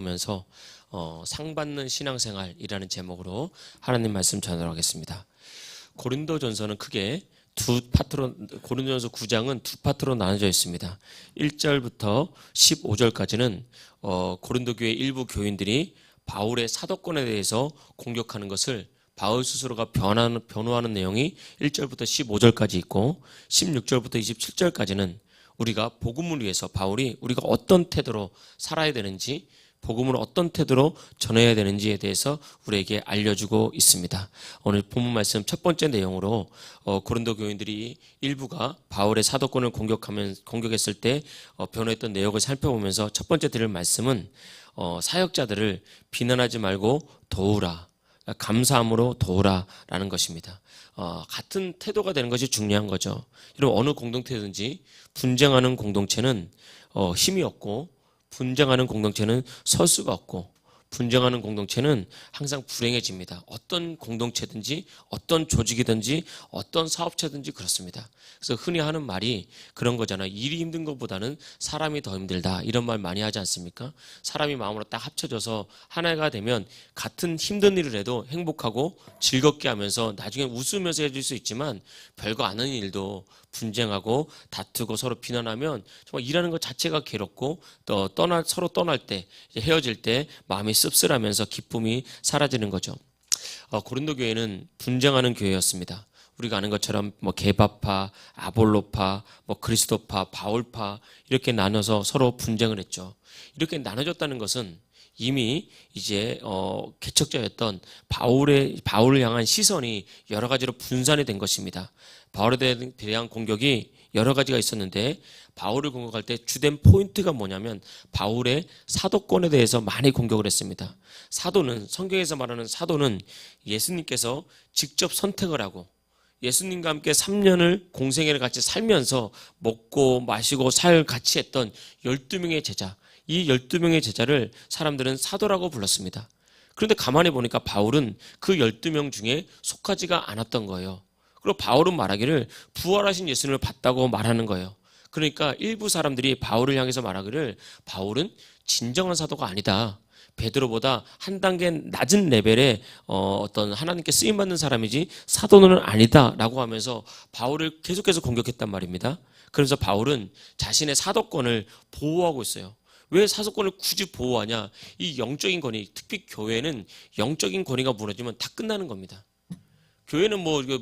면서 상받는 신앙생활이라는 제목으로 하나님 말씀 전하겠습니다. 고린도전서는 크게 두 파트로, 고린도전서 9장은 두 파트로 나눠져 있습니다. 1절부터 15절까지는 고린도 교회 일부 교인들이 바울의 사도권에 대해서 공격하는 것을 바울 스스로가 변호하는 내용이 1절부터 15절까지 있고, 16절부터 27절까지는 우리가 복음을 위해서 바울이 우리가 어떤 태도로 살아야 되는지, 복음을 어떤 태도로 전해야 되는지에 대해서 우리에게 알려주고 있습니다. 오늘 본문 말씀 첫 번째 내용으로 고린도 교인들이 일부가 바울의 사도권을 공격했을 때 변호했던 내용을 살펴보면서 첫 번째 드릴 말씀은 사역자들을 비난하지 말고 도우라, 감사함으로 도우라라는 것입니다. 같은 태도가 되는 것이 중요한 거죠. 여러분, 어느 공동체든지 분쟁하는 공동체는 힘이 없고, 분쟁하는 공동체는 설 수가 없고, 분쟁하는 공동체는 항상 불행해집니다. 어떤 공동체든지 어떤 조직이든지 어떤 사업체든지 그렇습니다. 그래서 흔히 하는 말이 그런 거잖아요. 일이 힘든 것보다는 사람이 더 힘들다, 이런 말 많이 하지 않습니까? 사람이 마음으로 딱 합쳐져서 하나가 되면 같은 힘든 일을 해도 행복하고 즐겁게 하면서 나중에 웃으면서 해줄 수 있지만, 별거 아닌 일도 분쟁하고 다투고 서로 비난하면 정말 일하는 것 자체가 괴롭고, 또 서로 떠날 때, 헤어질 때 마음이 씁쓸하면서 기쁨이 사라지는 거죠. 고린도 교회는 분쟁하는 교회였습니다. 우리가 아는 것처럼 게바파, 아볼로파, 그리스도파, 바울파 이렇게 나눠서 서로 분쟁을 했죠. 이렇게 나눠졌다는 것은 이미 이제 개척자였던 바울을 향한 시선이 여러 가지로 분산이 된 것입니다. 바울에 대한 공격이 여러 가지가 있었는데, 바울을 공격할 때 주된 포인트가 뭐냐면 바울의 사도권에 대해서 많이 공격을 했습니다. 사도는, 성경에서 말하는 사도는 예수님께서 직접 선택을 하고 예수님과 함께 3년을 공생애를 같이 살면서 먹고 마시고 살 같이 했던 12명의 제자, 이 12명의 제자를 사람들은 사도라고 불렀습니다. 그런데 가만히 보니까 바울은 그 12명 중에 속하지가 않았던 거예요. 그리고 바울은 말하기를 부활하신 예수님을 봤다고 말하는 거예요. 그러니까 일부 사람들이 바울을 향해서 말하기를 바울은 진정한 사도가 아니다, 베드로보다 한 단계 낮은 레벨의 어떤 하나님께 쓰임받는 사람이지 사도는 아니다 라고 하면서 바울을 계속해서 공격했단 말입니다. 그래서 바울은 자신의 사도권을 보호하고 있어요. 왜 사도권을 굳이 보호하냐? 이 영적인 권위, 특히 교회는 영적인 권위가 무너지면 다 끝나는 겁니다. 교회는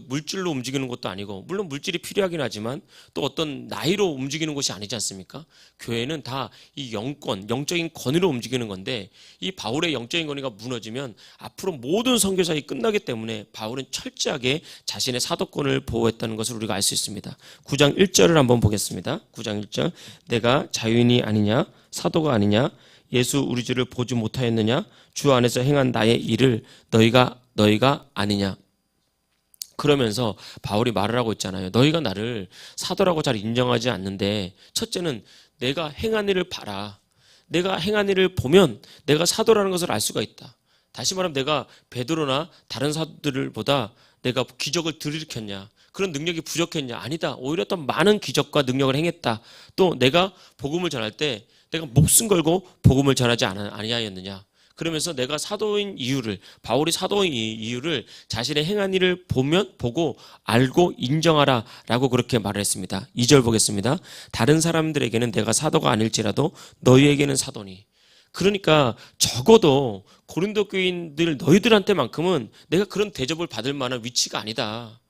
물질로 움직이는 것도 아니고, 물론 물질이 필요하긴 하지만 또 어떤 나이로 움직이는 것이 아니지 않습니까? 교회는 다 이 영적인 권위로 움직이는 건데, 이 바울의 영적인 권위가 무너지면 앞으로 모든 선교사역이 끝나기 때문에 바울은 철저하게 자신의 사도권을 보호했다는 것을 우리가 알 수 있습니다. 9장 1절을 한번 보겠습니다. 9장 1절. 내가 자유인이 아니냐? 사도가 아니냐? 예수 우리 주를 보지 못하였느냐? 주 안에서 행한 나의 일을 너희가 아니냐? 그러면서 바울이 말을 하고 있잖아요. 너희가 나를 사도라고 잘 인정하지 않는데, 첫째는 내가 행한 일을 봐라. 내가 행한 일을 보면 내가 사도라는 것을 알 수가 있다. 다시 말하면 내가 베드로나 다른 사도들보다 내가 기적을 일으켰냐, 그런 능력이 부족했냐? 아니다. 오히려 더 많은 기적과 능력을 행했다. 또 내가 복음을 전할 때 내가 목숨 걸고 복음을 전하지 아니하였느냐? 그러면서 내가 사도인 이유를, 바울이 사도인 이유를 자신의 행한 일을 보고 알고 인정하라 라고 그렇게 말을 했습니다. 2절 보겠습니다. 다른 사람들에게는 내가 사도가 아닐지라도 너희에게는 사도니. 그러니까 적어도 고린도 교인들 너희들한테만큼은 내가 그런 대접을 받을 만한 위치가 아니다.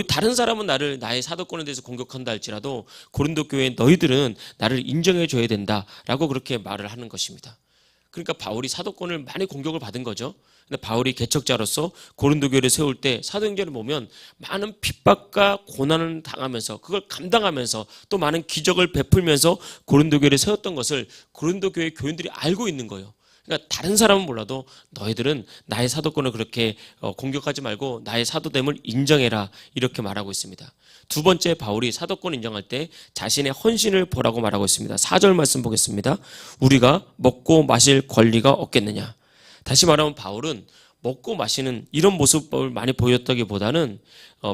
다른 사람은 나의 사도권에 대해서 공격한다 할지라도 고린도 교회 너희들은 나를 인정해 줘야 된다라고 그렇게 말을 하는 것입니다. 그러니까 바울이 사도권을 많이 공격을 받은 거죠. 근데 바울이 개척자로서 고린도 교회를 세울 때 사도행전을 보면 많은 핍박과 고난을 당하면서 그걸 감당하면서 또 많은 기적을 베풀면서 고린도 교회를 세웠던 것을 고린도 교회 교인들이 알고 있는 거예요. 그러니까 다른 사람은 몰라도 너희들은 나의 사도권을 그렇게 공격하지 말고 나의 사도됨을 인정해라, 이렇게 말하고 있습니다. 두 번째, 바울이 사도권 인정할 때 자신의 헌신을 보라고 말하고 있습니다. 4절 말씀 보겠습니다. 우리가 먹고 마실 권리가 없겠느냐? 다시 말하면 바울은 먹고 마시는 이런 모습을 많이 보였다기보다는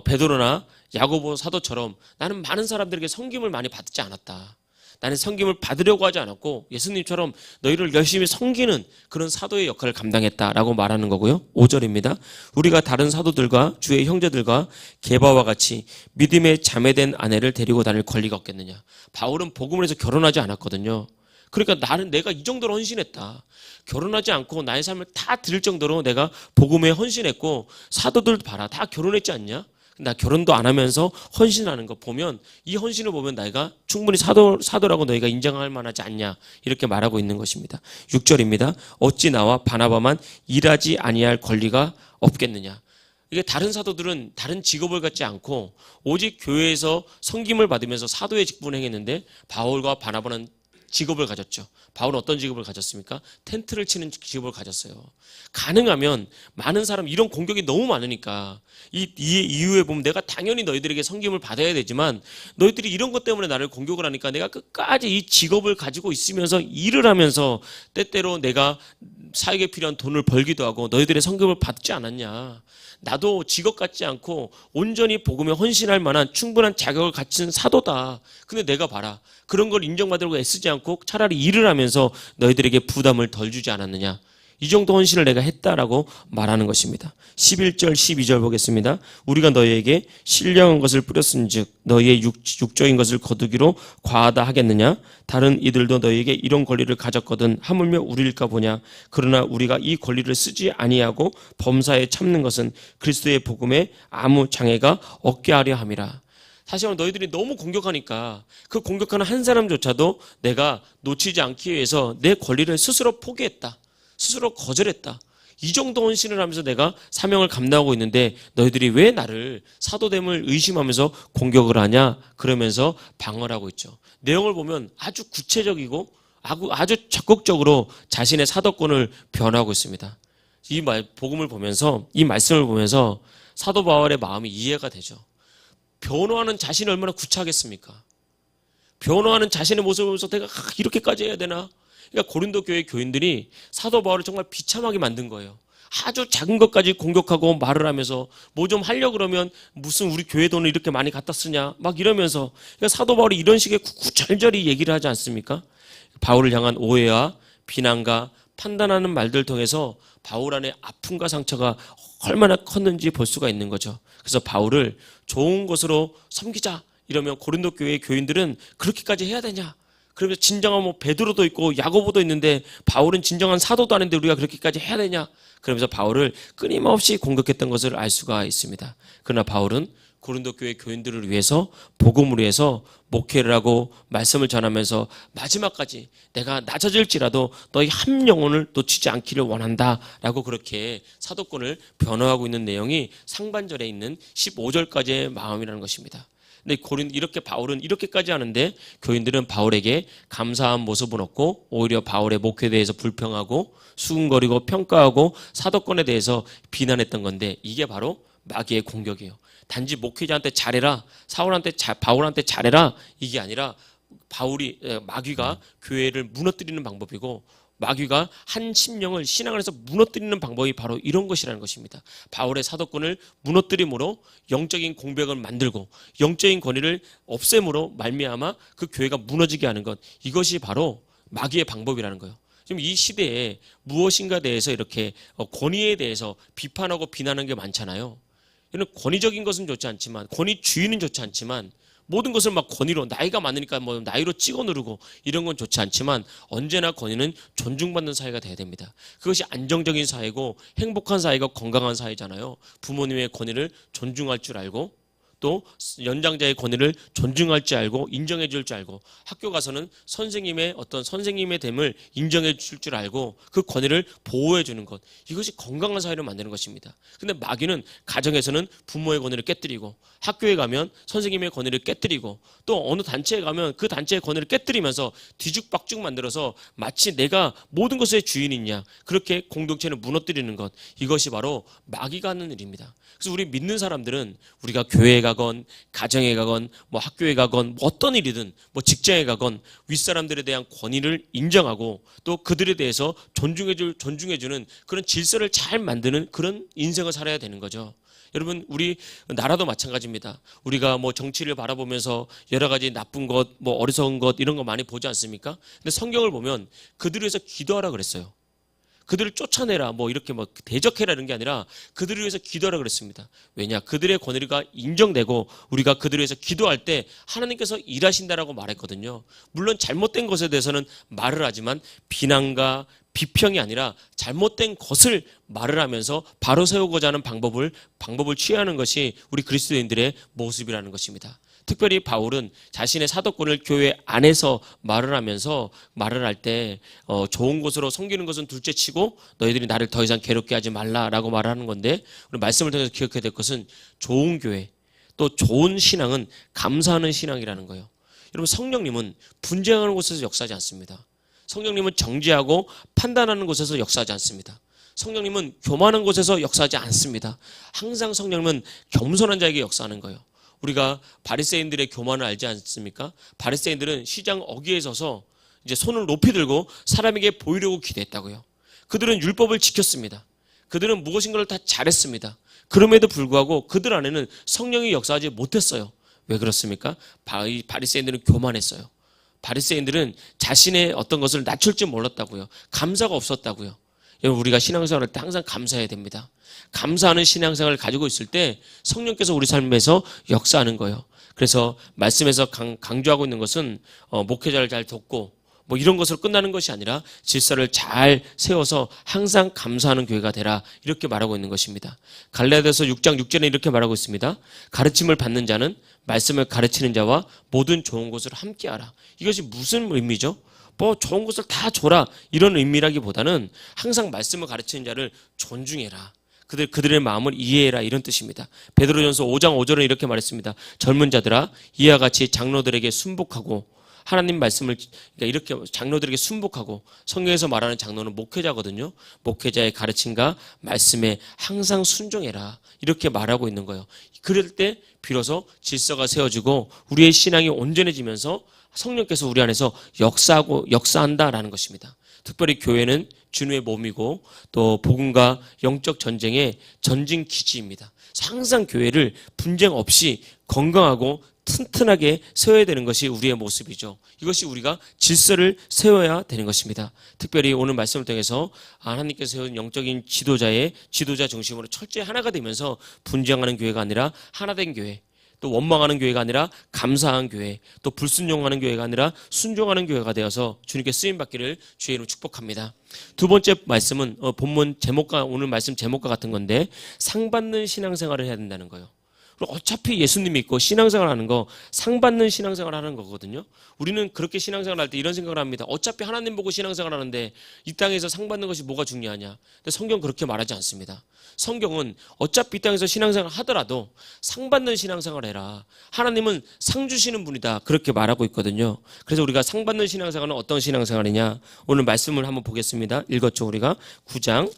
베드로나 야고보 사도처럼 나는 많은 사람들에게 섬김을 많이 받지 않았다. 나는 섬김을 받으려고 하지 않았고 예수님처럼 너희를 열심히 섬기는 그런 사도의 역할을 감당했다라고 말하는 거고요. 5절입니다. 우리가 다른 사도들과 주의 형제들과 게바와 같이 믿음의 자매된 아내를 데리고 다닐 권리가 없겠느냐. 바울은 복음을 해서 결혼하지 않았거든요. 그러니까 내가 이 정도로 헌신했다. 결혼하지 않고 나의 삶을 다 드릴 정도로 내가 복음에 헌신했고 사도들 봐라. 다 결혼했지 않냐? 나 결혼도 안 하면서 헌신하는 거 보면 이 헌신을 보면 내가 충분히 사도라고 너희가 인정할 만하지 않냐 이렇게 말하고 있는 것입니다. 6절입니다. 어찌 나와 바나바만 일하지 아니할 권리가 없겠느냐. 이게 다른 사도들은 다른 직업을 갖지 않고 오직 교회에서 섬김을 받으면서 사도의 직분을 행했는데 바울과 바나바는 직업을 가졌죠. 바울은 어떤 직업을 가졌습니까? 텐트를 치는 직업을 가졌어요. 가능하면 많은 사람 이런 공격이 너무 많으니까 이 이후에 보면 내가 당연히 너희들에게 섬김을 받아야 되지만 너희들이 이런 것 때문에 나를 공격을 하니까 내가 끝까지 이 직업을 가지고 있으면서 일을 하면서 때때로 내가 사역에 필요한 돈을 벌기도 하고 너희들의 섬김을 받지 않았냐. 나도 직업 갖지 않고 온전히 복음에 헌신할 만한 충분한 자격을 갖춘 사도다. 근데 내가 봐라. 그런 걸 인정받으려고 애쓰지 않고 차라리 일을 하면서 너희들에게 부담을 덜 주지 않았느냐. 이 정도 헌신을 내가 했다라고 말하는 것입니다. 11절 12절 보겠습니다. 우리가 너희에게 신령한 것을 뿌렸은즉 너희의 육적인 것을 거두기로 과하다 하겠느냐. 다른 이들도 너희에게 이런 권리를 가졌거든 하물며 우리일까 보냐. 그러나 우리가 이 권리를 쓰지 아니하고 범사에 참는 것은 그리스도의 복음에 아무 장애가 없게 하려 함이라. 사실은 너희들이 너무 공격하니까 그 공격하는 한 사람조차도 내가 놓치지 않기 위해서 내 권리를 스스로 포기했다. 스스로 거절했다. 이 정도 헌신을 하면서 내가 사명을 감당하고 있는데 너희들이 왜 나를 사도됨을 의심하면서 공격을 하냐? 그러면서 방어를 하고 있죠. 내용을 보면 아주 구체적이고 아주 적극적으로 자신의 사도권을 변화하고 있습니다. 복음을 보면서 이 말씀을 보면서 사도 바울의 마음이 이해가 되죠. 변호하는 자신이 얼마나 구차하겠습니까? 변호하는 자신의 모습을 보면서 내가 이렇게까지 해야 되나? 그러니까 고린도 교회 교인들이 사도 바울을 정말 비참하게 만든 거예요. 아주 작은 것까지 공격하고 말을 하면서 뭐 좀 하려고 그러면 무슨 우리 교회 돈을 이렇게 많이 갖다 쓰냐 막 이러면서 그러니까 사도 바울이 이런 식의 구구절절히 얘기를 하지 않습니까? 바울을 향한 오해와 비난과 판단하는 말들을 통해서 바울 안에 아픔과 상처가 얼마나 컸는지 볼 수가 있는 거죠. 그래서 바울을 좋은 것으로 섬기자 이러면 고린도 교회 교인들은 그렇게까지 해야 되냐? 그러면서 진정한 뭐 베드로도 있고 야고보도 있는데 바울은 진정한 사도도 아닌데 우리가 그렇게까지 해야 되냐? 그러면서 바울을 끊임없이 공격했던 것을 알 수가 있습니다. 그러나 바울은 고린도 교회 교인들을 위해서 복음을 위해서 목회를 하고 말씀을 전하면서 마지막까지 내가 낮아질지라도 너희 한 영혼을 놓치지 않기를 원한다라고 그렇게 사도권을 변호하고 있는 내용이 상반절에 있는 15절까지의 마음이라는 것입니다. 근데 이렇게 바울은 이렇게까지 하는데 교인들은 바울에게 감사한 모습은 없고 오히려 바울의 목회에 대해서 불평하고 수군거리고 평가하고 사도권에 대해서 비난했던 건데 이게 바로 마귀의 공격이에요. 단지 목회자한테 잘해라, 바울한테 잘해라 이게 아니라 마귀가 교회를 무너뜨리는 방법이고 마귀가 한 심령을 신앙을 해서 무너뜨리는 방법이 바로 이런 것이라는 것입니다. 바울의 사도권을 무너뜨림으로 영적인 공백을 만들고 영적인 권위를 없앰으로 말미암아 그 교회가 무너지게 하는 것 이것이 바로 마귀의 방법이라는 거예요. 지금 이 시대에 무엇인가 대해서 이렇게 권위에 대해서 비판하고 비난하는 게 많잖아요. 이런 권위적인 것은 좋지 않지만 권위주의는 좋지 않지만 모든 것을 막 권위로 나이가 많으니까 뭐 나이로 찍어 누르고 이런 건 좋지 않지만 언제나 권위는 존중받는 사회가 돼야 됩니다. 그것이 안정적인 사회고 행복한 사회가 건강한 사회잖아요. 부모님의 권위를 존중할 줄 알고 또 연장자의 권위를 존중할 줄 알고 인정해 줄 줄 알고 학교 가서는 선생님의 됨을 인정해 줄 줄 알고 그 권위를 보호해 주는 것 이것이 건강한 사회를 만드는 것입니다. 근데 마귀는 가정에서는 부모의 권위를 깨뜨리고 학교에 가면 선생님의 권위를 깨뜨리고 또 어느 단체에 가면 그 단체의 권위를 깨뜨리면서 뒤죽박죽 만들어서 마치 내가 모든 것의 주인이냐 그렇게 공동체를 무너뜨리는 것 이것이 바로 마귀가 하는 일입니다. 그래서 우리 믿는 사람들은 우리가 교회에 가건 가정에 가건 뭐 학교에 가건 뭐 어떤 일이든 뭐 직장에 가건 윗사람들에 대한 권위를 인정하고 또 그들에 대해서 존중해주는 그런 질서를 잘 만드는 그런 인생을 살아야 되는 거죠. 여러분 우리 나라도 마찬가지입니다. 우리가 뭐 정치를 바라보면서 여러 가지 나쁜 것, 뭐 어리석은 것 이런 거 많이 보지 않습니까? 근데 성경을 보면 그들을 위해서 기도하라 그랬어요. 그들을 쫓아내라 뭐 이렇게 뭐 대적해라 이런 게 아니라 그들을 위해서 기도하라 그랬습니다. 왜냐? 그들의 권위가 인정되고 우리가 그들을 위해서 기도할 때 하나님께서 일하신다라고 말했거든요. 물론 잘못된 것에 대해서는 말을 하지만 비난과 비평이 아니라 잘못된 것을 말을 하면서 바로 세우고자 하는 방법을 취하는 것이 우리 그리스도인들의 모습이라는 것입니다. 특별히 바울은 자신의 사도권을 교회 안에서 말을 하면서 말을 할 때 좋은 곳으로 섬기는 것은 둘째치고 너희들이 나를 더 이상 괴롭게 하지 말라라고 말하는 건데 우리 말씀을 통해서 기억해야 될 것은 좋은 교회 또 좋은 신앙은 감사하는 신앙이라는 거예요. 여러분 성령님은 분쟁하는 곳에서 역사하지 않습니다. 성령님은 정죄하고 판단하는 곳에서 역사하지 않습니다. 성령님은 교만한 곳에서 역사하지 않습니다. 항상 성령님은 겸손한 자에게 역사하는 거예요. 우리가 바리새인들의 교만을 알지 않습니까? 바리새인들은 시장 어귀에 서서 이제 손을 높이 들고 사람에게 보이려고 기대했다고요. 그들은 율법을 지켰습니다. 그들은 무엇인가를 다 잘했습니다. 그럼에도 불구하고 그들 안에는 성령이 역사하지 못했어요. 왜 그렇습니까? 바리새인들은 교만했어요. 바리새인들은 자신의 어떤 것을 낮출 줄 몰랐다고요. 감사가 없었다고요. 여러분 우리가 신앙생활할 때 항상 감사해야 됩니다. 감사하는 신앙생활을 가지고 있을 때 성령께서 우리 삶에서 역사하는 거예요. 그래서 말씀에서 강조하고 있는 것은 목회자를 잘 돕고 뭐 이런 것으로 끝나는 것이 아니라 질서를 잘 세워서 항상 감사하는 교회가 되라 이렇게 말하고 있는 것입니다. 갈라디아서 6장 6절에 이렇게 말하고 있습니다. 가르침을 받는 자는 말씀을 가르치는 자와 모든 좋은 것을 함께하라. 이것이 무슨 의미죠? 뭐 좋은 것을 다 줘라 이런 의미라기보다는 항상 말씀을 가르치는 자를 존중해라. 그들의 마음을 이해해라 이런 뜻입니다. 베드로전서 5장 5절은 이렇게 말했습니다. 젊은 자들아 이와 같이 장로들에게 순복하고 하나님 말씀을 그러니까 이렇게 장로들에게 순복하고 성경에서 말하는 장로는 목회자거든요. 목회자의 가르침과 말씀에 항상 순종해라 이렇게 말하고 있는 거예요. 그럴 때 비로소 질서가 세워지고 우리의 신앙이 온전해지면서 성령께서 우리 안에서 역사한다라는 것입니다. 특별히 교회는 주님의 몸이고 또 복음과 영적 전쟁의 전진 기지입니다. 항상 교회를 분쟁 없이 건강하고 튼튼하게 세워야 되는 것이 우리의 모습이죠. 이것이 우리가 질서를 세워야 되는 것입니다. 특별히 오늘 말씀을 통해서 하나님께서 세운 영적인 지도자 중심으로 철저히 하나가 되면서 분쟁하는 교회가 아니라 하나된 교회, 또 원망하는 교회가 아니라 감사한 교회, 또 불순종하는 교회가 아니라 순종하는 교회가 되어서 주님께 쓰임받기를 주의 이름으로 축복합니다. 두 번째 말씀은 본문 제목과 오늘 말씀 제목과 같은 건데 상받는 신앙생활을 해야 된다는 거예요. 어차피 예수님 믿고 신앙생활 하는 거 상받는 신앙생활 하는 거거든요. 우리는 그렇게 신앙생활 할 때 이런 생각을 합니다. 어차피 하나님 보고 신앙생활 하는데 이 땅에서 상받는 것이 뭐가 중요하냐. 근데 성경 그렇게 말하지 않습니다. 성경은 어차피 이 땅에서 신앙생활 하더라도 상받는 신앙생활 해라. 하나님은 상 주시는 분이다. 그렇게 말하고 있거든요. 그래서 우리가 상받는 신앙생활은 어떤 신앙생활이냐. 오늘 말씀을 한번 보겠습니다. 읽었죠 우리가 9장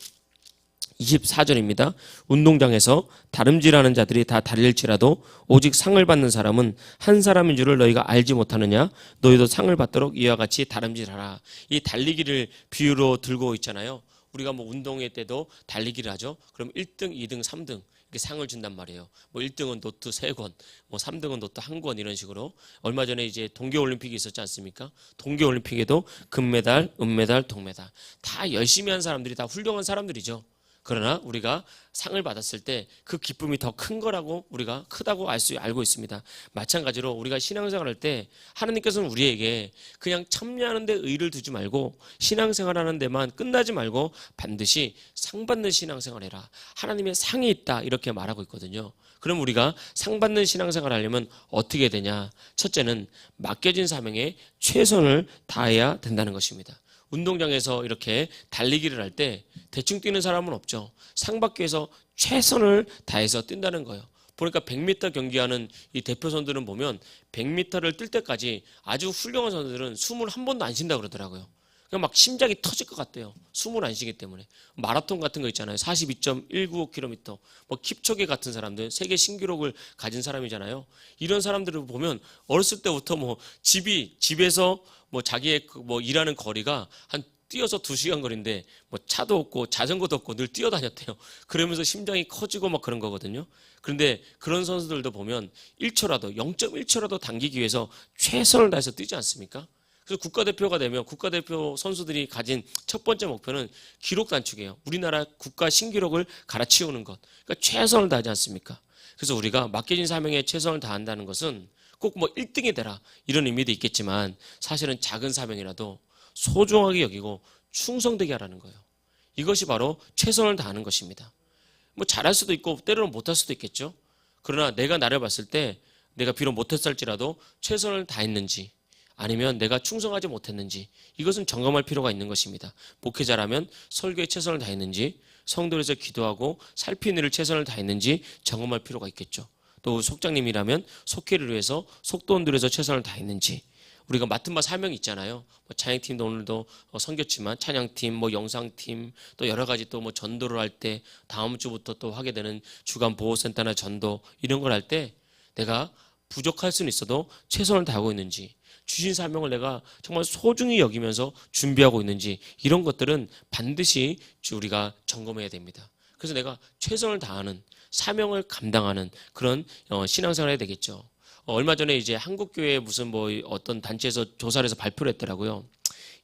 24절입니다. 운동장에서 다름질하는 자들이 다 달릴지라도 오직 상을 받는 사람은 한 사람인 줄을 너희가 알지 못하느냐? 너희도 상을 받도록 이와 같이 다름질하라. 이 달리기를 비유로 들고 있잖아요. 우리가 뭐 운동회 때도 달리기를 하죠. 그럼 1등, 2등, 3등 이렇게 상을 준단 말이에요. 뭐 1등은 노트 3권, 뭐 3등은 노트 1권 이런 식으로. 얼마 전에 이제 동계올림픽이 있었지 않습니까? 동계올림픽에도 금메달, 은메달, 동메달 다 열심히 한 사람들이 다 훌륭한 사람들이죠. 그러나 우리가 상을 받았을 때 그 기쁨이 더 큰 거라고 우리가 크다고 알고 있습니다. 마찬가지로 우리가 신앙생활 할 때 하나님께서는 우리에게 그냥 참여하는 데 의의를 두지 말고 신앙생활 하는 데만 끝나지 말고 반드시 상 받는 신앙생활 해라. 하나님의 상이 있다 이렇게 말하고 있거든요. 그럼 우리가 상 받는 신앙생활 하려면 어떻게 되냐? 첫째는 맡겨진 사명에 최선을 다해야 된다는 것입니다. 운동장에서 이렇게 달리기를 할 때 대충 뛰는 사람은 없죠. 상 받기 위해서 최선을 다해서 뛴다는 거예요. 보니까 100m 경기하는 이 대표 선수들은 보면 100m를 뛸 때까지 아주 훌륭한 선수들은 숨을 한 번도 안 쉰다 그러더라고요. 그냥 막 심장이 터질 것 같대요. 숨을 안 쉬기 때문에. 마라톤 같은 거 있잖아요. 42.195km. 뭐 킵초게 같은 사람들, 세계 신기록을 가진 사람이잖아요. 이런 사람들을 보면 어렸을 때부터 뭐 집에서 뭐 자기의 뭐 일하는 거리가 한 뛰어서 2시간 거리인데 뭐 차도 없고 자전거도 없고 늘 뛰어다녔대요. 그러면서 심장이 커지고 막 그런 거거든요. 그런데 그런 선수들도 보면 1초라도 0.1초라도 당기기 위해서 최선을 다해서 뛰지 않습니까? 그래서 국가대표가 되면 국가대표 선수들이 가진 첫 번째 목표는 기록 단축이에요. 우리나라 국가 신기록을 갈아치우는 것. 그러니까 최선을 다하지 않습니까? 그래서 우리가 맡겨진 사명에 최선을 다한다는 것은 꼭 뭐 1등이 되라 이런 의미도 있겠지만 사실은 작은 사명이라도 소중하게 여기고 충성되게 하라는 거예요. 이것이 바로 최선을 다하는 것입니다. 뭐 잘할 수도 있고 때로는 못할 수도 있겠죠. 그러나 내가 나를 봤을 때 내가 비록 못했을지라도 최선을 다했는지 아니면 내가 충성하지 못했는지 이것은 점검할 필요가 있는 것입니다. 목회자라면 설교에 최선을 다했는지 성도에서 기도하고 살피는 일을 최선을 다했는지 점검할 필요가 있겠죠. 또 속장님이라면 속회를 위해서 속도원들에서 최선을 다했는지 우리가 맡은 바 사명이 있잖아요. 뭐 찬양팀도 오늘도 섬겼지만 찬양팀, 뭐 영상팀, 또 여러 가지 또 뭐 전도를 할 때 다음 주부터 또 하게 되는 주간 보호센터나 전도 이런 걸 할 때 내가 부족할 수는 있어도 최선을 다하고 있는지 주신 사명을 내가 정말 소중히 여기면서 준비하고 있는지 이런 것들은 반드시 우리가 점검해야 됩니다. 그래서 내가 최선을 다하는 사명을 감당하는 그런 신앙생활을 해야 되겠죠. 얼마 전에 이제 한국교회 무슨 뭐 어떤 단체에서 조사를 해서 발표를 했더라고요.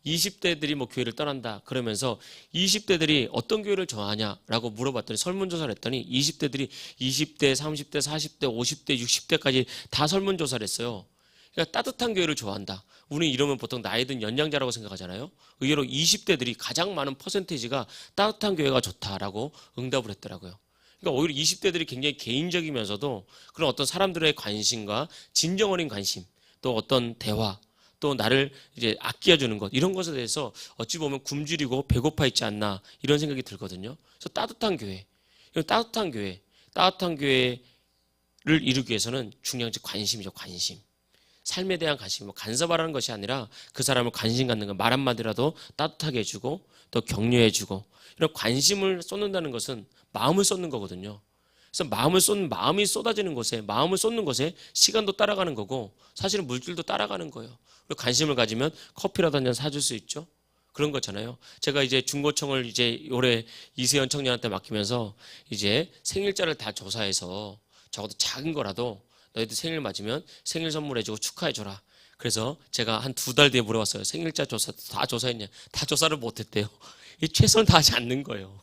20대들이 뭐 교회를 떠난다 그러면서 20대들이 어떤 교회를 좋아하냐라고 물어봤더니 설문조사를 했더니 20대들이 20대, 30대, 40대, 50대, 60대까지 다 설문조사를 했어요. 그러니까 따뜻한 교회를 좋아한다. 우리 이러면 보통 나이 든 연장자라고 생각하잖아요. 의외로 20대들이 가장 많은 퍼센테이지가 따뜻한 교회가 좋다라고 응답을 했더라고요. 그러니까 오히려 20대들이 굉장히 개인적이면서도 그런 어떤 사람들의 관심과 진정 어린 관심, 또 어떤 대화, 또 나를 이제 아껴주는 것 이런 것에 대해서 어찌 보면 굶주리고 배고파 있지 않나 이런 생각이 들거든요. 그래서 따뜻한 교회, 따뜻한 교회를 이루기 위해서는 중요한 게 관심이죠. 관심. 삶에 대한 관심, 뭐 간섭하라는 것이 아니라 그 사람을 관심 갖는 것, 말 한마디라도 따뜻하게 해주고 또 격려해주고 이런 관심을 쏟는다는 것은 마음을 쏟는 거거든요. 그래서 마음이 쏟아지는 곳에, 마음을 쏟는 것에 시간도 따라가는 거고 사실은 물질도 따라가는 거예요. 그리고 관심을 가지면 커피라도 한 잔 사줄 수 있죠. 그런 거잖아요. 제가 이제 중고청을 이제 올해 이세연 청년한테 맡기면서 이제 생일자를 다 조사해서 적어도 작은 거라도 너희들 생일 맞으면 생일 선물해주고 축하해줘라. 그래서 제가 한 2달 뒤에 물어봤어요. 생일자 조사 다 조사했냐? 다 조사를 못했대요. 최선을 다하지 않는 거예요.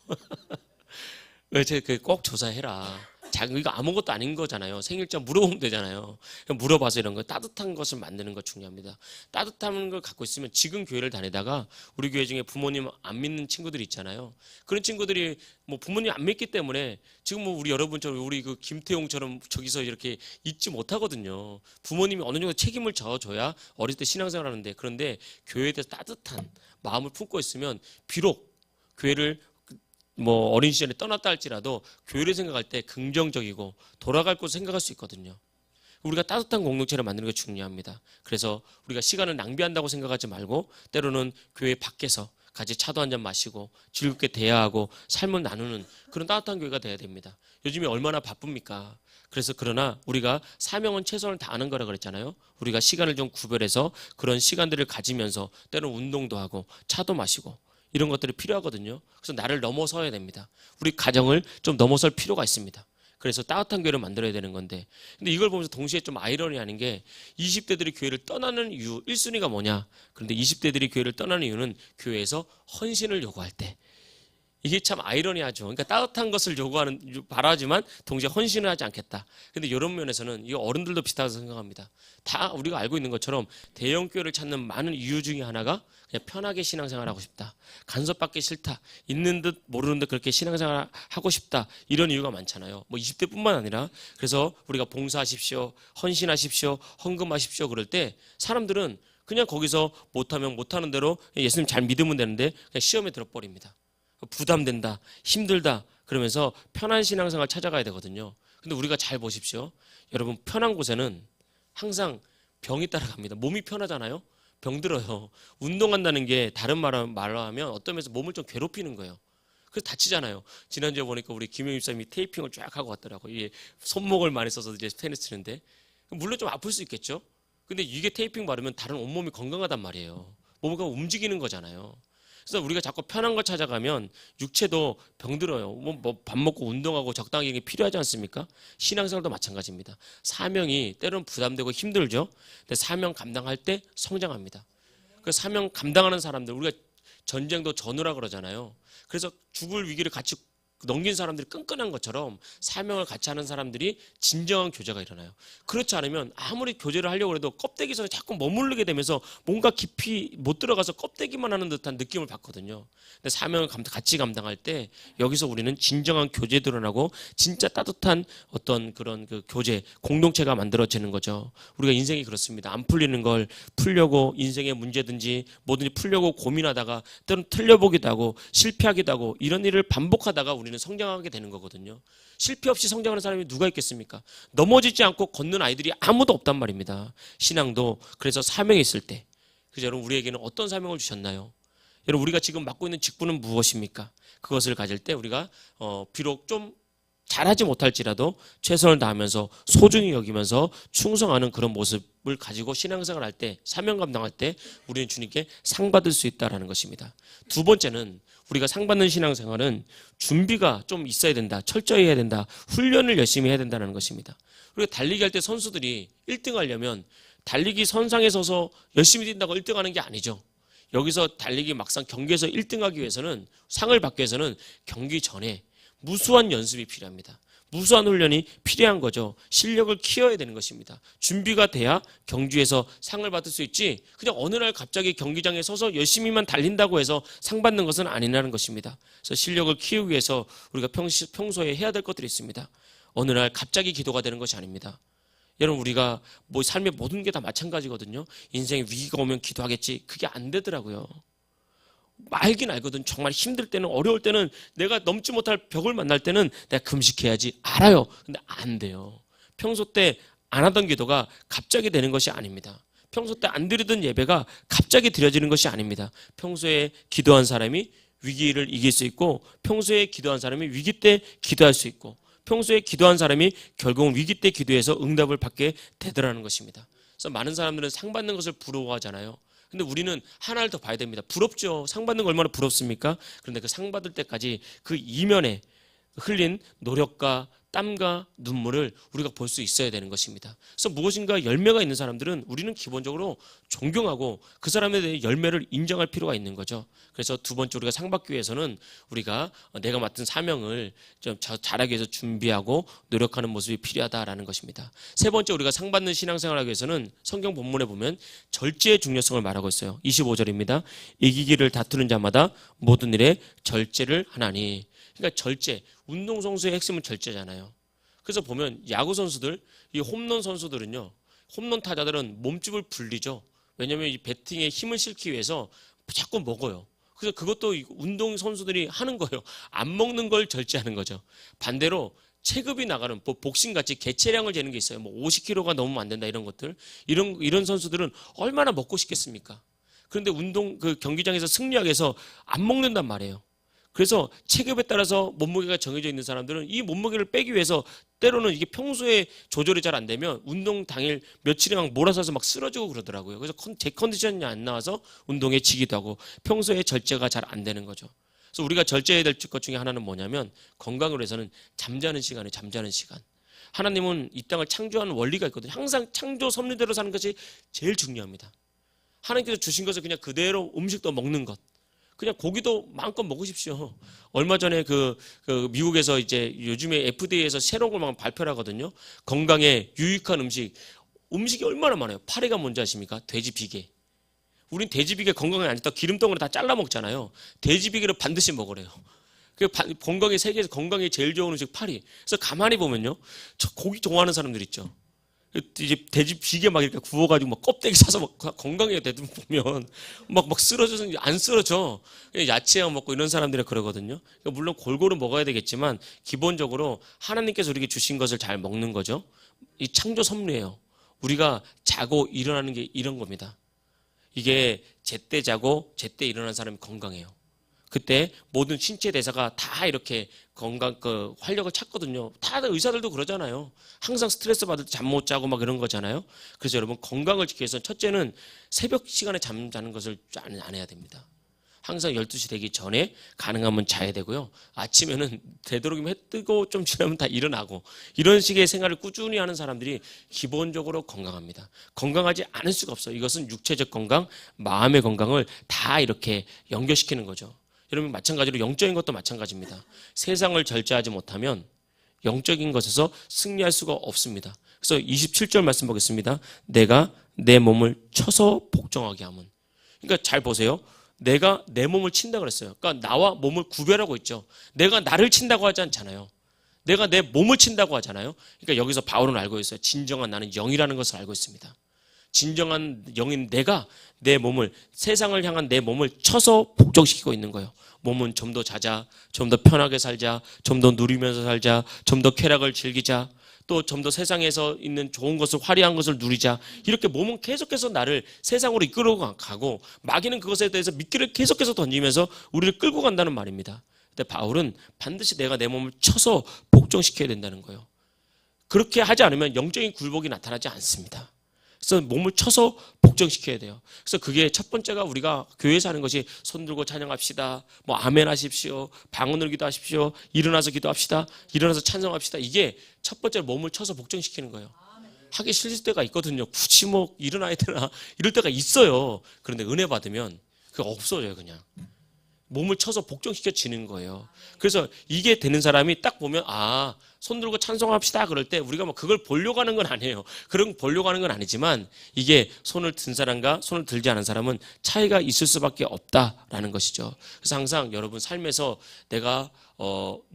왜 제가 꼭 조사해라. 이거 아무것도 아닌 거잖아요. 생일자 물어보면 되잖아요. 물어봐서 이런 거 따뜻한 것을 만드는 거 중요합니다. 따뜻한 걸 갖고 있으면 지금 교회를 다니다가 우리 교회 중에 부모님 안 믿는 친구들이 있잖아요. 그런 친구들이 뭐 부모님 안 믿기 때문에 지금 뭐 우리 여러분처럼 우리 그 김태용처럼 저기서 이렇게 있지 못하거든요. 부모님이 어느 정도 책임을 져줘야 어릴 때 신앙생활 하는데 그런데 교회에 대해서 따뜻한 마음을 품고 있으면 비록 교회를 뭐 어린 시절에 떠났다 할지라도 교회를 생각할 때 긍정적이고 돌아갈 곳을 생각할 수 있거든요. 우리가 따뜻한 공동체를 만드는 게 중요합니다. 그래서 우리가 시간을 낭비한다고 생각하지 말고 때로는 교회 밖에서 같이 차도 한잔 마시고 즐겁게 대화하고 삶을 나누는 그런 따뜻한 교회가 돼야 됩니다. 요즘에 얼마나 바쁩니까? 그래서 그러나 우리가 사명은 최선을 다하는 거라 그랬잖아요. 우리가 시간을 좀 구별해서 그런 시간들을 가지면서 때로는 운동도 하고 차도 마시고 이런 것들이 필요하거든요. 그래서 나를 넘어서야 됩니다. 우리 가정을 좀 넘어설 필요가 있습니다. 그래서 따뜻한 교회를 만들어야 되는 건데 근데 이걸 보면서 동시에 좀 아이러니하는 게 20대들이 교회를 떠나는 이유 1순위가 뭐냐? 그런데 20대들이 교회를 떠나는 이유는 교회에서 헌신을 요구할 때 이게 참 아이러니하죠. 그러니까 따뜻한 것을 바라지만 동시에 헌신을 하지 않겠다. 근데 이런 면에서는 이 어른들도 비슷하다고 생각합니다. 다 우리가 알고 있는 것처럼 대형 교회를 찾는 많은 이유 중에 하나가 그냥 편하게 신앙생활하고 싶다. 간섭받기 싫다. 있는 듯 모르는 듯 그렇게 신앙생활 하고 싶다. 이런 이유가 많잖아요. 뭐 20대뿐만 아니라 그래서 우리가 봉사하십시오. 헌신하십시오. 헌금하십시오. 그럴 때 사람들은 그냥 거기서 못하면 못하는 대로 예수님 잘 믿으면 되는데 그냥 시험에 들어버립니다. 부담된다, 힘들다 그러면서 편한 신앙생활 찾아가야 되거든요. 근데 우리가 잘 보십시오. 여러분 편한 곳에는 항상 병이 따라갑니다. 몸이 편하잖아요. 병들어요. 운동한다는 게 다른 말로 하면 어떤 면에서 몸을 좀 괴롭히는 거예요. 그래서 다치잖아요. 지난주에 보니까 우리 김영희 집사님이 테이핑을 쫙 하고 왔더라고요. 이게 손목을 많이 써서 이제 테니스 치는데 물론 좀 아플 수 있겠죠. 근데 이게 테이핑 바르면 다른 온몸이 건강하단 말이에요. 뭔가 움직이는 거잖아요. 그래서 우리가 자꾸 편한 걸 찾아가면 육체도 병들어요. 뭐 밥 먹고 운동하고 적당히 이게 필요하지 않습니까? 신앙생활도 마찬가지입니다. 사명이 때로는 부담되고 힘들죠. 근데 사명 감당할 때 성장합니다. 그 사명 감당하는 사람들, 우리가 전쟁도 전우라 그러잖아요. 그래서 죽을 위기를 같이 넘긴 사람들이 끈끈한 것처럼 사명을 같이 하는 사람들이 진정한 교제가 일어나요. 그렇지 않으면 아무리 교제를 하려고 해도 껍데기 속에 자꾸 머무르게 되면서 뭔가 깊이 못 들어가서 껍데기만 하는 듯한 느낌을 받거든요. 근데 사명을 같이 감당할 때 여기서 우리는 진정한 교제 드러나고 진짜 따뜻한 어떤 그런 그 교제, 공동체가 만들어지는 거죠. 우리가 인생이 그렇습니다. 안 풀리는 걸 풀려고 인생의 문제든지 뭐든지 풀려고 고민하다가 때로는 틀려보기도 하고 실패하기도 하고 이런 일을 반복하다가 우리는 성장하게 되는 거거든요. 실패 없이 성장하는 사람이 누가 있겠습니까? 넘어지지 않고 걷는 아이들이 아무도 없단 말입니다. 신앙도 그래서 사명이 있을 때, 그래서 여러분 우리에게는 어떤 사명을 주셨나요? 여러분 우리가 지금 맡고 있는 직분은 무엇입니까? 그것을 가질 때 우리가 비록 좀 잘하지 못할지라도 최선을 다하면서 소중히 여기면서 충성하는 그런 모습을 가지고 신앙생활 할 때, 사명 감당할 때 우리는 주님께 상 받을 수 있다는 것입니다. 두 번째는 우리가 상 받는 신앙생활은 준비가 좀 있어야 된다. 철저히 해야 된다. 훈련을 열심히 해야 된다는 것입니다. 우리가 달리기 할 때 선수들이 1등 하려면 달리기 선상에 서서 열심히 뛴다고 1등 하는 게 아니죠. 여기서 달리기 막상 경기에서 1등 하기 위해서는, 상을 받기 위해서는 경기 전에 무수한 연습이 필요합니다. 무수한 훈련이 필요한 거죠. 실력을 키워야 되는 것입니다. 준비가 돼야 경주에서 상을 받을 수 있지, 그냥 어느 날 갑자기 경기장에 서서 열심히만 달린다고 해서 상 받는 것은 아니라는 것입니다. 그래서 실력을 키우기 위해서 우리가 평소에 해야 될 것들이 있습니다. 어느 날 갑자기 기도가 되는 것이 아닙니다. 여러분 우리가 뭐 삶의 모든 게 다 마찬가지거든요. 인생에 위기가 오면 기도하겠지, 그게 안 되더라고요. 알긴 알거든. 정말 힘들 때는, 어려울 때는, 내가 넘지 못할 벽을 만날 때는 내가 금식해야지 알아요. 근데 안 돼요. 평소 때 안 하던 기도가 갑자기 되는 것이 아닙니다. 평소 때 안 드리던 예배가 갑자기 드려지는 것이 아닙니다. 평소에 기도한 사람이 위기를 이길 수 있고, 평소에 기도한 사람이 위기 때 기도할 수 있고, 평소에 기도한 사람이 결국은 위기 때 기도해서 응답을 받게 되더라는 것입니다. 그래서 많은 사람들은 상 받는 것을 부러워하잖아요. 근데 우리는 하나를 더 봐야 됩니다. 부럽죠. 상 받는 거 얼마나 부럽습니까? 그런데 그 상 받을 때까지 그 이면에 흘린 노력과 땀과 눈물을 우리가 볼 수 있어야 되는 것입니다. 그래서 무엇인가 열매가 있는 사람들은 우리는 기본적으로 존경하고 그 사람에 대해 열매를 인정할 필요가 있는 거죠. 그래서 두 번째 우리가 상 받기 위해서는 우리가 내가 맡은 사명을 좀 잘하기 위해서 준비하고 노력하는 모습이 필요하다라는 것입니다. 세 번째 우리가 상 받는 신앙생활을 하기 위해서는 성경 본문에 보면 절제의 중요성을 말하고 있어요. 25절입니다. 이기기를 다투는 자마다 모든 일에 절제를 하나니. 그러니까 절제, 운동선수의 핵심은 절제잖아요. 그래서 보면 야구 선수들, 이 홈런 선수들은요, 홈런 타자들은 몸집을 불리죠. 왜냐하면 이 배팅에 힘을 실기 위해서 자꾸 먹어요. 그래서 그것도 운동 선수들이 하는 거예요. 안 먹는 걸 절제하는 거죠. 반대로 체급이 나가는, 복싱같이 개체량을 재는 게 있어요. 뭐 50kg가 넘으면 안 된다, 이런 것들. 이런 선수들은 얼마나 먹고 싶겠습니까? 그런데 그 경기장에서 승리하기 위해서 안 먹는단 말이에요. 그래서 체급에 따라서 몸무게가 정해져 있는 사람들은 이 몸무게를 빼기 위해서 때로는 이게 평소에 조절이 잘 안 되면 운동 당일 며칠에 막 몰아서서 막 쓰러지고 그러더라고요. 그래서 제 컨디션이 안 나와서 운동에 지기도 하고 평소에 절제가 잘 안 되는 거죠. 그래서 우리가 절제해야 될 것 중에 하나는 뭐냐면, 건강을 위해서는 잠자는 시간에 잠자는 시간. 하나님은 이 땅을 창조하는 원리가 있거든요. 항상 창조 섭리대로 사는 것이 제일 중요합니다. 하나님께서 주신 것을 그냥 그대로 음식도 먹는 것. 그냥 고기도 마음껏 먹으십시오. 얼마 전에 그 미국에서 이제 요즘에 FDA에서 새로운 걸 막 발표를 하거든요. 건강에 유익한 음식이 얼마나 많아요. 파리가 뭔지 아십니까? 돼지 비계. 우린 돼지 비계 건강에 안 좋다. 기름덩어리 다 잘라 먹잖아요. 돼지 비계를 반드시 먹으래요. 건강에, 세계에서 건강에 제일 좋은 음식 파리. 그래서 가만히 보면요, 저 고기 좋아하는 사람들 있죠. 이제 돼지 비계 막 이렇게 구워가지고 막 껍데기 사서 막 건강에 대든 보면 막 쓰러져서 안 쓰러져. 야채만 먹고 이런 사람들이 그러거든요. 그러니까 물론 골고루 먹어야 되겠지만 기본적으로 하나님께서 우리에게 주신 것을 잘 먹는 거죠. 이 창조 섭리예요. 우리가 자고 일어나는 게 이런 겁니다. 이게 제때 자고 제때 일어나는 사람이 건강해요. 그때 모든 신체 대사가 다 이렇게 활력을 찾거든요. 다들 의사들도 그러잖아요. 항상 스트레스 받을 때 잠 못 자고 막 이런 거잖아요. 그래서 여러분 건강을 지키기 위해서 첫째는 새벽 시간에 잠 자는 것을 안 해야 됩니다. 항상 12시 되기 전에 가능하면 자야 되고요. 아침에는 되도록이면 해 뜨고 좀 지나면 다 일어나고, 이런 식의 생활을 꾸준히 하는 사람들이 기본적으로 건강합니다. 건강하지 않을 수가 없어요. 이것은 육체적 건강, 마음의 건강을 다 이렇게 연결시키는 거죠. 여러분, 마찬가지로 영적인 것도 마찬가지입니다. 세상을 절제하지 못하면 영적인 것에서 승리할 수가 없습니다. 그래서 27절 말씀 보겠습니다. 내가 내 몸을 쳐서 복종하게 하면. 그러니까 잘 보세요. 내가 내 몸을 친다 그랬어요. 그러니까 나와 몸을 구별하고 있죠. 내가 나를 친다고 하지 않잖아요. 내가 내 몸을 친다고 하잖아요. 그러니까 여기서 바울은 알고 있어요. 진정한 나는 영이라는 것을 알고 있습니다. 진정한 영인 내가 내 몸을, 세상을 향한 내 몸을 쳐서 복종시키고 있는 거예요. 몸은 좀 더 자자, 좀 더 편하게 살자, 좀 더 누리면서 살자, 좀 더 쾌락을 즐기자, 또 좀 더 세상에서 있는 좋은 것을, 화려한 것을 누리자. 이렇게 몸은 계속해서 나를 세상으로 이끌고 가고, 마귀는 그것에 대해서 미끼를 계속해서 던지면서 우리를 끌고 간다는 말입니다. 근데 바울은 반드시 내가 내 몸을 쳐서 복종시켜야 된다는 거예요. 그렇게 하지 않으면 영적인 굴복이 나타나지 않습니다. 그래서 몸을 쳐서 복종시켜야 돼요. 그래서 그게 첫 번째가, 우리가 교회에서 하는 것이 손 들고 찬양합시다, 뭐 아멘 하십시오, 방언을 기도하십시오, 일어나서 기도합시다, 일어나서 찬송합시다. 이게 첫 번째 몸을 쳐서 복종시키는 거예요. 하기 싫을 때가 있거든요. 굳이 뭐 일어나야 되나 이럴 때가 있어요. 그런데 은혜 받으면 그게 없어져요. 그냥 몸을 쳐서 복종시켜지는 거예요. 그래서 이게 되는 사람이 딱 보면, 아, 손 들고 찬송합시다 그럴 때 우리가 뭐 그걸 보려고 하는 건 아니에요. 그런 보려고 하는 건 아니지만, 이게 손을 든 사람과 손을 들지 않은 사람은 차이가 있을 수밖에 없다라는 것이죠. 그래서 항상 여러분 삶에서 내가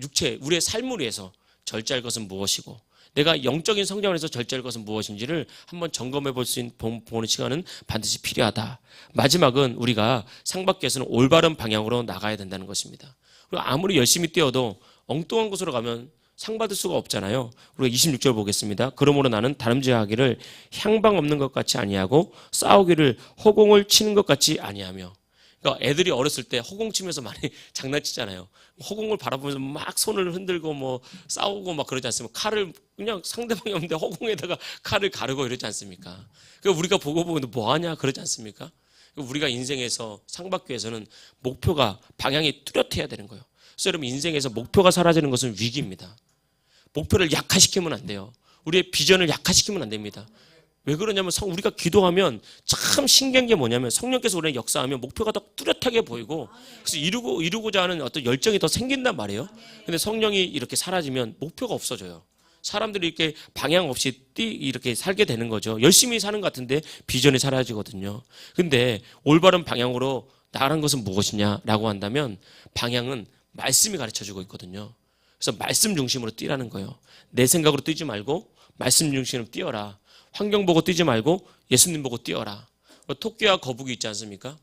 육체, 우리의 삶을 위해서 절제할 것은 무엇이고, 내가 영적인 성장을 해서 절제할 것은 무엇인지를 한번 점검해 볼 수 있는 보는 시간은 반드시 필요하다. 마지막은 우리가 상밖에서는 올바른 방향으로 나가야 된다는 것입니다. 그리고 아무리 열심히 뛰어도 엉뚱한 곳으로 가면 상 받을 수가 없잖아요. 우리가 26절 보겠습니다. 그러므로 나는 다름질하기를 향방 없는 것 같이 아니하고 싸우기를 허공을 치는 것 같이 아니하며. 그러니까 애들이 어렸을 때 허공 치면서 많이 장난치잖아요. 허공을 바라보면서 막 손을 흔들고 뭐 싸우고 막 그러지 않습니까? 칼을 그냥 상대방이 없는데 허공에다가 칼을 가르고 이러지 않습니까? 그러니까 우리가 보고 뭐 하냐 그러지 않습니까? 우리가 인생에서 상박교에서는 목표가, 방향이 뚜렷해야 되는 거예요. 그래서 여러분, 인생에서 목표가 사라지는 것은 위기입니다. 목표를 약화시키면 안 돼요. 우리의 비전을 약화시키면 안 됩니다. 왜 그러냐면 우리가 기도하면 참 신기한 게 뭐냐면, 성령께서 우리의 역사하면 목표가 더 뚜렷하게 보이고, 그래서 이루고자 하는 어떤 열정이 더 생긴단 말이에요. 근데 성령이 이렇게 사라지면 목표가 없어져요. 사람들이 이렇게 방향 없이 이렇게 살게 되는 거죠. 열심히 사는 것 같은데 비전이 사라지거든요. 근데 올바른 방향으로 나가는 것은 무엇이냐라고 한다면, 방향은 말씀이 가르쳐주고 있거든요. 그래서 말씀 중심으로 뛰라는 거예요. 내 생각으로 뛰지 말고 말씀 중심으로 뛰어라. 환경 보고 뛰지 말고 예수님 보고 뛰어라. 토끼와 거북이 있지 않습니까?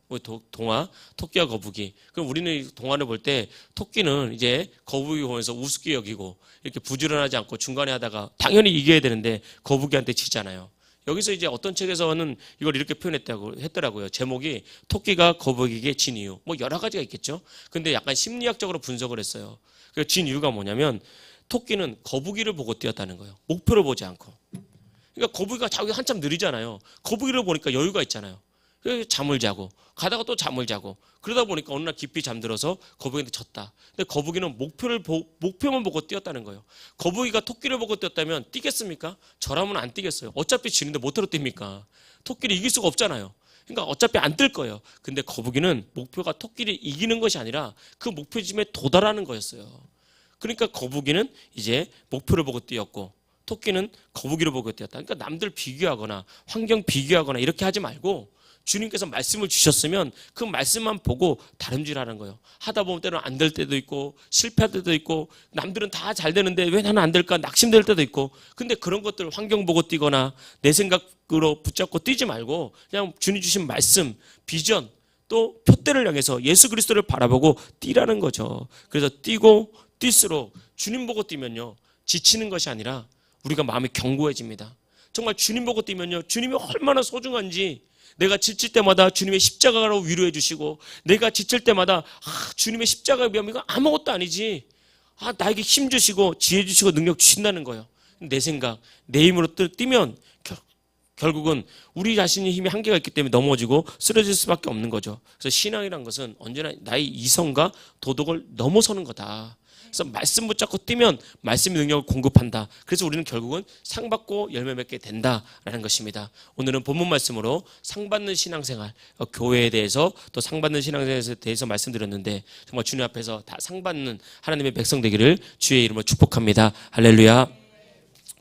동화, 토끼와 거북이. 그럼 우리는 동화를 볼 때 토끼는 이제 거북이 보면서 우습게 여기고 이렇게 부지런하지 않고 중간에 하다가 당연히 이겨야 되는데 거북이한테 지잖아요. 여기서 이제 어떤 책에서는 이걸 이렇게 했더라고요. 제목이 토끼가 거북이에게 진 이유. 뭐 여러 가지가 있겠죠. 근데 약간 심리학적으로 분석을 했어요. 그 진 이유가 뭐냐면, 토끼는 거북이를 보고 뛰었다는 거예요. 목표를 보지 않고. 그러니까 거북이가 자기가 한참 느리잖아요. 거북이를 보니까 여유가 있잖아요. 그래서 잠을 자고 가다가 또 잠을 자고, 그러다 보니까 어느 날 깊이 잠들어서 거북이한테 졌다. 근데 거북이는 목표만 보고 뛰었다는 거예요. 거북이가 토끼를 보고 뛰었다면 뛰겠습니까? 저라면 안 뛰겠어요. 어차피 지는데 못하러 뜁니까? 토끼를 이길 수가 없잖아요. 그러니까 어차피 안 뜰 거예요. 근데 거북이는 목표가 토끼를 이기는 것이 아니라 그 목표지점에 도달하는 거였어요. 그러니까 거북이는 이제 목표를 보고 뛰었고, 토끼는 거북이를 보고 뛰었다. 그러니까 남들 비교하거나 환경 비교하거나 이렇게 하지 말고, 주님께서 말씀을 주셨으면 그 말씀만 보고 다름질하는 거예요. 하다 보면 때로는 안 될 때도 있고 실패할 때도 있고, 남들은 다 잘 되는데 왜 나는 안 될까 낙심될 때도 있고. 근데 그런 것들 환경 보고 뛰거나 내 생각으로 붙잡고 뛰지 말고, 그냥 주님 주신 말씀, 비전, 또 표대를 향해서 예수 그리스도를 바라보고 뛰라는 거죠. 그래서 뛰고 뛸수록 주님 보고 뛰면요, 지치는 것이 아니라 우리가 마음이 견고해집니다. 정말 주님 보고 뛰면요, 주님이 얼마나 소중한지, 내가 지칠 때마다 주님의 십자가로 위로해 주시고, 내가 지칠 때마다 주님의 십자가에 비하면 이거 아무것도 아니지, 나에게 힘 주시고 지혜 주시고 능력 주신다는 거예요. 내 생각, 내 힘으로 뛰면 결국은 우리 자신의 힘이 한계가 있기 때문에 넘어지고 쓰러질 수밖에 없는 거죠. 그래서 신앙이란 것은 언제나 나의 이성과 도덕을 넘어서는 거다. 그래서 말씀 붙잡고 뛰면 말씀의 능력을 공급한다. 그래서 우리는 결국은 상 받고 열매 맺게 된다라는 것입니다. 오늘은 본문 말씀으로 상 받는 신앙생활, 교회에 대해서 또 상 받는 신앙생활에 대해서 말씀드렸는데 정말 주님 앞에서 다 상 받는 하나님의 백성 되기를 주의 이름으로 축복합니다. 할렐루야.